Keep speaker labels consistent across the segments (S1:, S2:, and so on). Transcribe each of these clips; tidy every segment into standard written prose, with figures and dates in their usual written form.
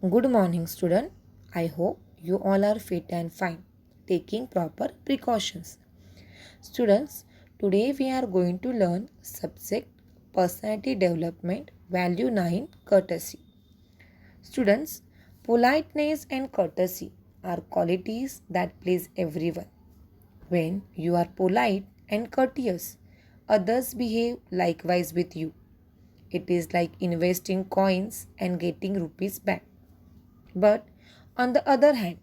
S1: Good morning, student. I hope you all are fit and fine, taking proper precautions. Students, today we are going to learn subject personality development value 9 courtesy. Students, politeness and courtesy are qualities that please everyone. When you are polite and courteous, others behave likewise with you. It is like investing coins and getting rupees back. But on the other hand,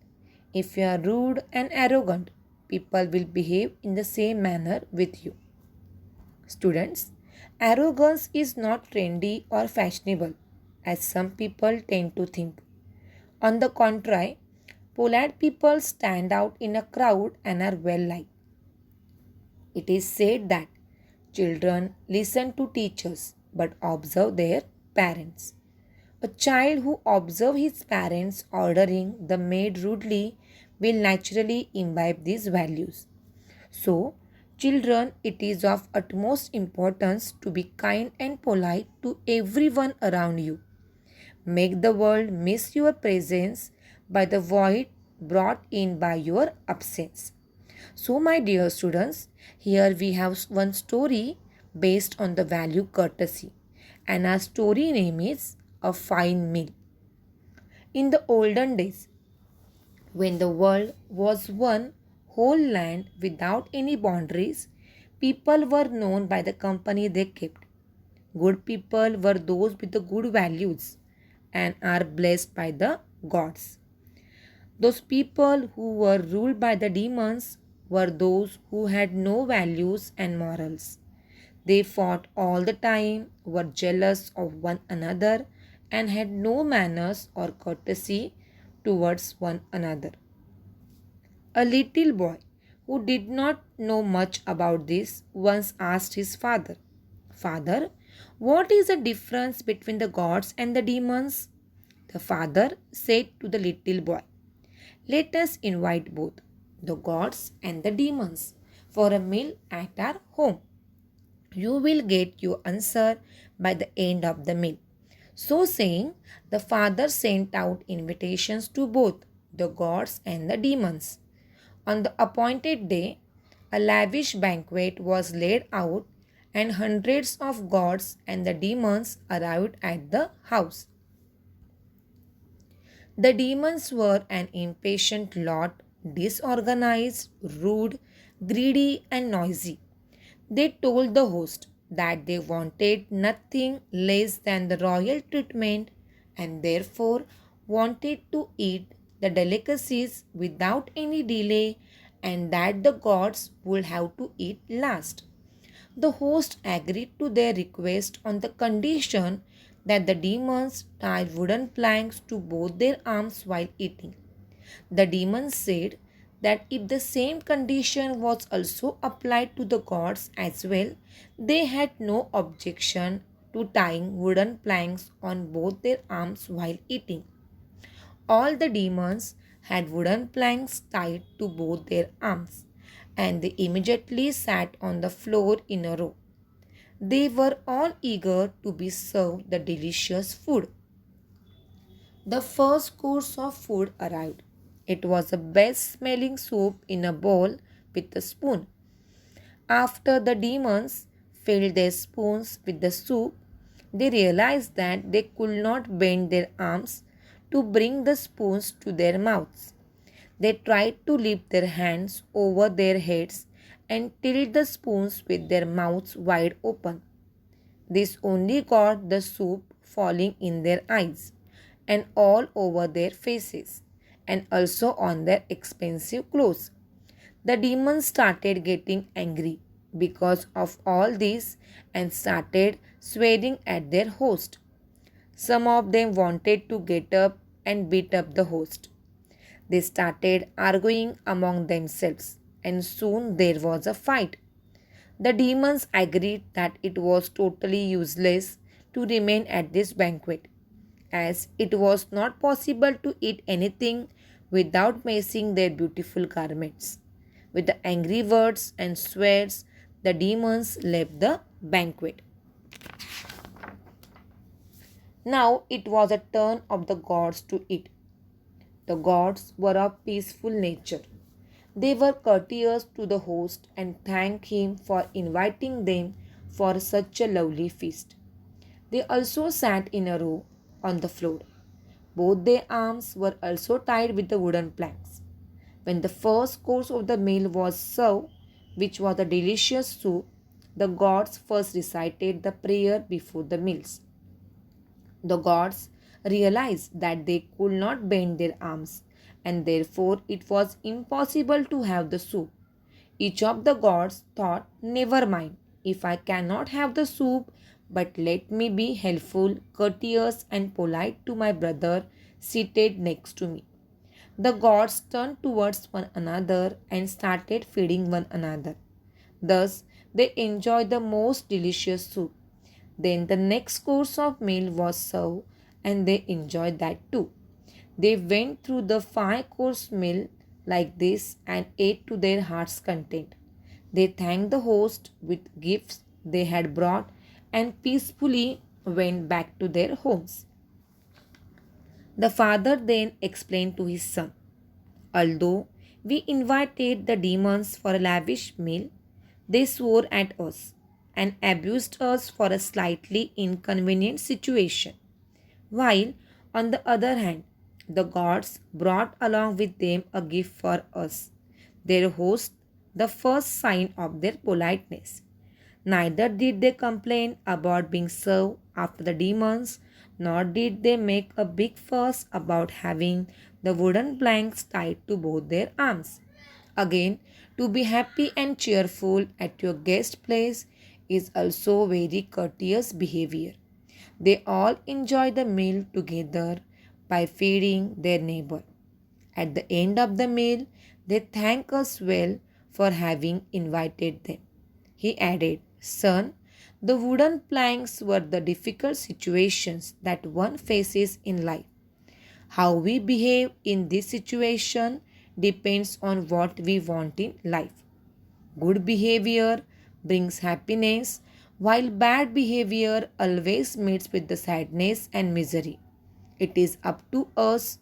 S1: if you are rude and arrogant, people will behave in the same manner with you. Students, arrogance is not trendy or fashionable as some people tend to think. On the contrary, polite people stand out in a crowd and are well liked. It is said that children listen to teachers but observe their parents. A child who observes his parents ordering the maid rudely will naturally imbibe these values. So, children, it is of utmost importance to be kind and polite to everyone around you. Make the world miss your presence by the void brought in by your absence. So, my dear students, here we have one story based on the value courtesy, and our story name is A Fine Meal. In the olden days, when the world was one whole land without any boundaries, people were known by the company they kept. Good people were those with the good values and are blessed by the gods. Those people who were ruled by the demons were those who had no values and morals. They fought all the time, were jealous of one another, and had no manners or courtesy towards one another. A little boy who did not know much about this once asked his father, "Father, what is the difference between the gods and the demons?" The father said to the little boy, "Let us invite both the gods and the demons for a meal at our home. You will get your answer by the end of the meal." So saying, the father sent out invitations to both the gods and the demons. On the appointed day, a lavish banquet was laid out, and hundreds of gods and the demons arrived at the house. The demons were an impatient lot, disorganized, rude, greedy, and noisy. They told the host that they wanted nothing less than the royal treatment and therefore wanted to eat the delicacies without any delay, and that the gods would have to eat last. The host agreed to their request on the condition that the demons tied wooden planks to both their arms while eating. The demons said that if the same condition was also applied to the gods as well, they had no objection to tying wooden planks on both their arms while eating. All the demons had wooden planks tied to both their arms, and they immediately sat on the floor in a row. They were all eager to be served the delicious food. The first course of food arrived. It was the best smelling soup in a bowl with a spoon. After the demons filled their spoons with the soup, they realized that they could not bend their arms to bring the spoons to their mouths. They tried to lift their hands over their heads and tilt the spoons with their mouths wide open. This only got the soup falling in their eyes and all over their faces and also on their expensive clothes. The demons started getting angry because of all this and started swearing at their host. Some of them wanted to get up and beat up the host. They started arguing among themselves, and soon there was a fight. The demons agreed that it was totally useless to remain at this banquet, as it was not possible to eat anything without messing their beautiful garments. With the angry words and swears, the demons left the banquet. Now it was a turn of the gods to eat. The gods were of peaceful nature. They were courteous to the host and thanked him for inviting them for such a lovely feast. They also sat in a row on the floor. Both their arms were also tied with the wooden planks. When the first course of the meal was served, which was a delicious soup, the gods first recited the prayer before the meals. The gods realized that they could not bend their arms, and therefore it was impossible to have the soup. Each of the gods thought, never mind, if I cannot have the soup, but let me be helpful, courteous, and polite to my brother seated next to me. The gods turned towards one another and started feeding one another. Thus, they enjoyed the most delicious soup. Then the next course of meal was served and they enjoyed that too. They went through the 5 course meal like this and ate to their heart's content. They thanked the host with gifts they had brought and peacefully went back to their homes. The father then explained to his son, although we invited the demons for a lavish meal, they swore at us and abused us for a slightly inconvenient situation. While, on the other hand, the gods brought along with them a gift for us, their host, the first sign of their politeness. Neither did they complain about being served after the demons, nor did they make a big fuss about having the wooden planks tied to both their arms. Again, to be happy and cheerful at your guest place is also very courteous behavior. They all enjoy the meal together by feeding their neighbor. At the end of the meal, they thank us well for having invited them. He added, son, the wooden planks were the difficult situations that one faces in life. How we behave in this situation depends on what we want in life. Good behavior brings happiness, while bad behavior always meets with the sadness and misery. It is up to us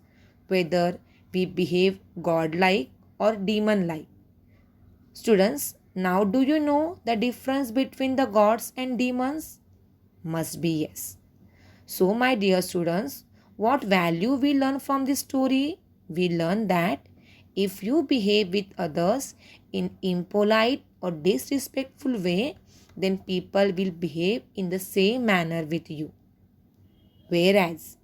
S1: whether we behave godlike or demon like. Students, now do you know the difference between the gods and demons? Must be yes. So, my dear students, what value we learn from this story? We learn that if you behave with others in impolite or disrespectful way, then people will behave in the same manner with you. Whereas,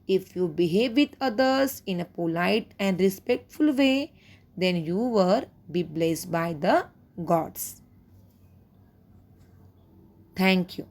S1: if you behave with others in a polite and respectful way, then you will be blessed by the gods. Thank you.